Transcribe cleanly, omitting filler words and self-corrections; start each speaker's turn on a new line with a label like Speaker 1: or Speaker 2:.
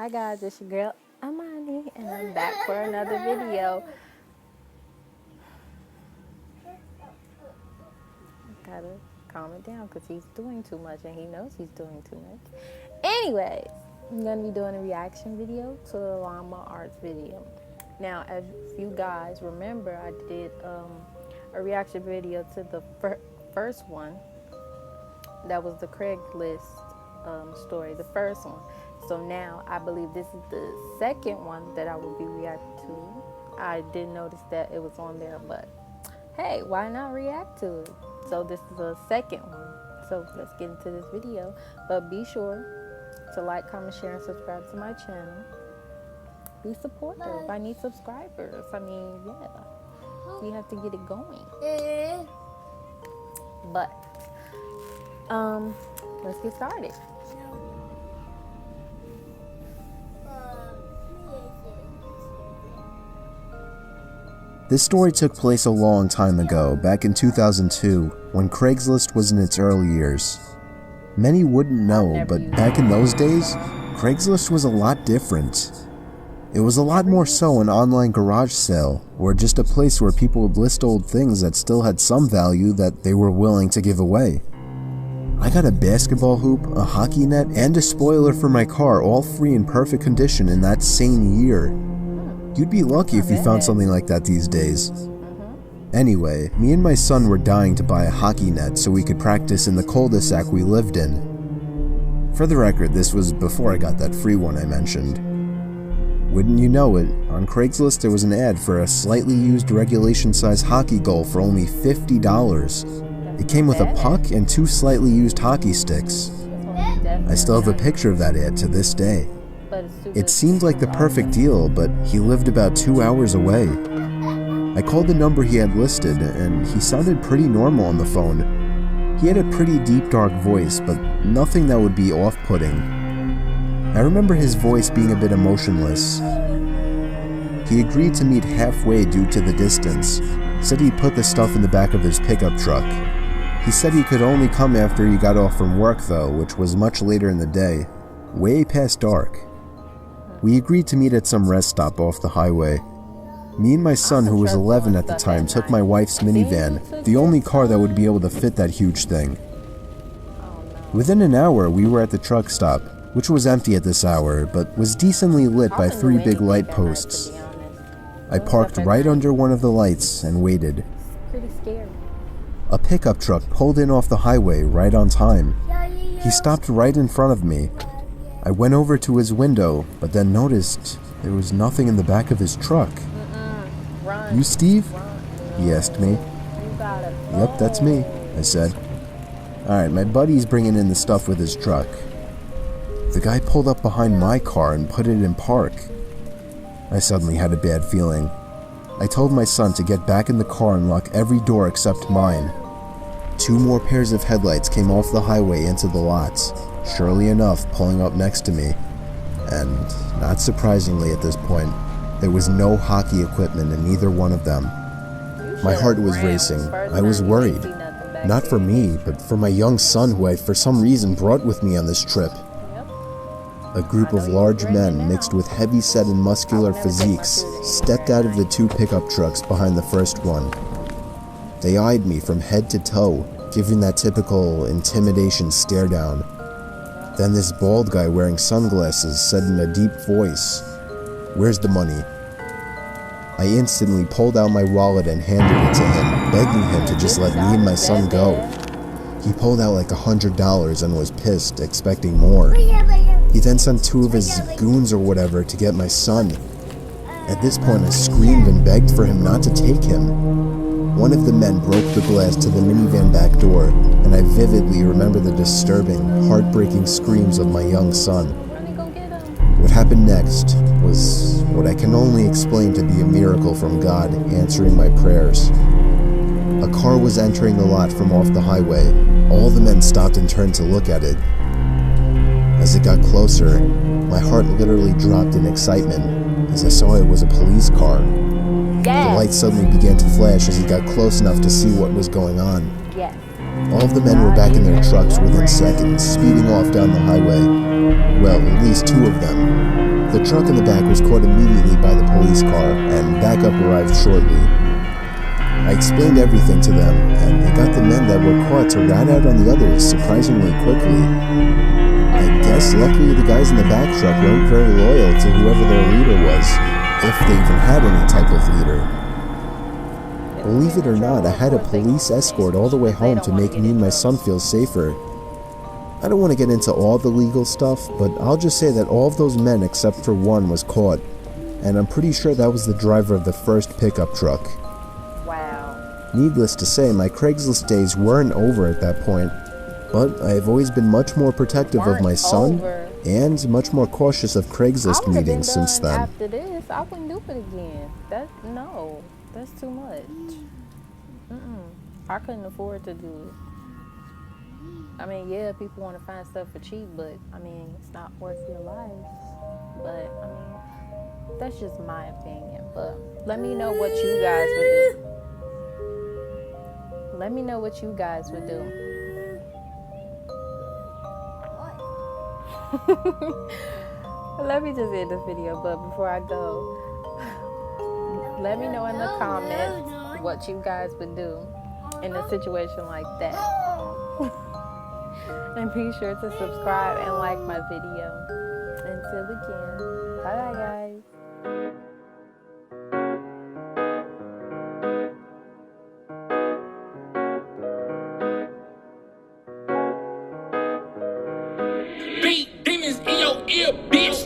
Speaker 1: Hi guys, it's your girl Amani, and I'm back for another video. Gotta calm it down because he's doing too much and he knows he's doing too much. Anyways, I'm gonna be doing a reaction video to the llama arts video. Now, as you guys remember, I did a reaction video to the first one. That was the Craigslist story, the first one. So now I believe this is the second one that I will be reacting to. I did notice that it was on there, but hey, why not react to it? So this is the second one. So let's get into this video. But be sure to like, comment, share, and subscribe to my channel. Be supportive. I need subscribers. I mean, yeah, we have to get it going. But let's get started.
Speaker 2: This story took place a long time ago, back in 2002, when Craigslist was in its early years. Many wouldn't know, but back in those days, Craigslist was a lot different. It was a lot more so an online garage sale, or just a place where people would list old things that still had some value that they were willing to give away. I got a basketball hoop, a hockey net, and a spoiler for my car, all free in perfect condition in that same year. You'd be lucky if you found something like that these days. Anyway, me and my son were dying to buy a hockey net so we could practice in the cul-de-sac we lived in. For the record, this was before I got that free one I mentioned. Wouldn't you know it, on Craigslist there was an ad for a slightly used regulation-size hockey goal for only $50. It came with a puck and 2 slightly used hockey sticks. I still have a picture of that ad to this day. It seemed like the perfect deal, but he lived about 2 hours away. I called the number he had listed, and he sounded pretty normal on the phone. He had a pretty deep, dark voice, but nothing that would be off-putting. I remember his voice being a bit emotionless. He agreed to meet halfway due to the distance, said he'd put the stuff in the back of his pickup truck. He said he could only come after he got off from work though, which was much later in the day, way past dark. We agreed to meet at some rest stop off the highway. Me and my son, who was 11 at the time, took my wife's minivan, the only car that would be able to fit that huge thing. Within an hour, we were at the truck stop, which was empty at this hour, but was decently lit by 3 big light posts. I parked right under one of the lights and waited.
Speaker 1: Pretty scary.
Speaker 2: A pickup truck pulled in off the highway right on time. He stopped right in front of me. I went over to his window, but then noticed there was nothing in the back of his truck. You Steve? He asked me. Yep, that's me, I said. Alright, my buddy's bringing in the stuff with his truck. The guy pulled up behind my car and put it in park. I suddenly had a bad feeling. I told my son to get back in the car and lock every door except mine. 2 more pairs of headlights came off the highway into the lots, surely enough pulling up next to me. And, not surprisingly at this point, there was no hockey equipment in either one of them. My heart was racing. I was worried. Not for me, but for my young son who I for some reason brought with me on this trip. A group of large men mixed with heavy-set and muscular physiques stepped out of the 2 pickup trucks behind the first one. They eyed me from head to toe, giving that typical intimidation stare down. Then this bald guy wearing sunglasses said in a deep voice, "Where's the money?" I instantly pulled out my wallet and handed it to him, begging him to just let me and my son go. He pulled out like $100 and was pissed, expecting more. He then sent 2 of his goons or whatever to get my son. At this point I screamed and begged for him not to take him. One of the men broke the glass to the minivan back door, and I vividly remember the disturbing, heartbreaking screams of my young son. What happened next was what I can only explain to be a miracle from God answering my prayers. A car was entering the lot from off the highway. All the men stopped and turned to look at it. As it got closer, my heart literally dropped in excitement as I saw it was a police car. The lights suddenly began to flash as it got close enough to see what was going on. All of the men were back in their trucks within seconds, speeding off down the highway. Well, at least 2 of them. The truck in the back was caught immediately by the police car, and backup arrived shortly. I explained everything to them, and they got the men that were caught to rat out on the others surprisingly quickly. I guess luckily the guys in the back truck weren't very loyal to whoever their leader was, if they even had any type of leader. Believe it or not, I had a police escort all the way home to make me and my son feel safer. I don't want to get into all the legal stuff, but I'll just say that all of those men except for one was caught, and I'm pretty sure that was the driver of the first pickup truck.
Speaker 1: Wow.
Speaker 2: Needless to say, my Craigslist days weren't over at that point, but I've always been much more protective of my son and much more cautious of Craigslist meetings since then.
Speaker 1: After this, I wouldn't do it again. No, that's too much. I couldn't afford to do it. I mean, yeah, people want to find stuff for cheap, but I mean, it's not worth your life. But I mean, that's just my opinion. But let me know what you guys would do. Let me know what you guys would do. Let me just end this video, but before I go, let me know in the comments what you guys would do in a situation like that. And be sure to subscribe and like my video. Until again, bye guys.
Speaker 3: Beat demons in your ear, bitch.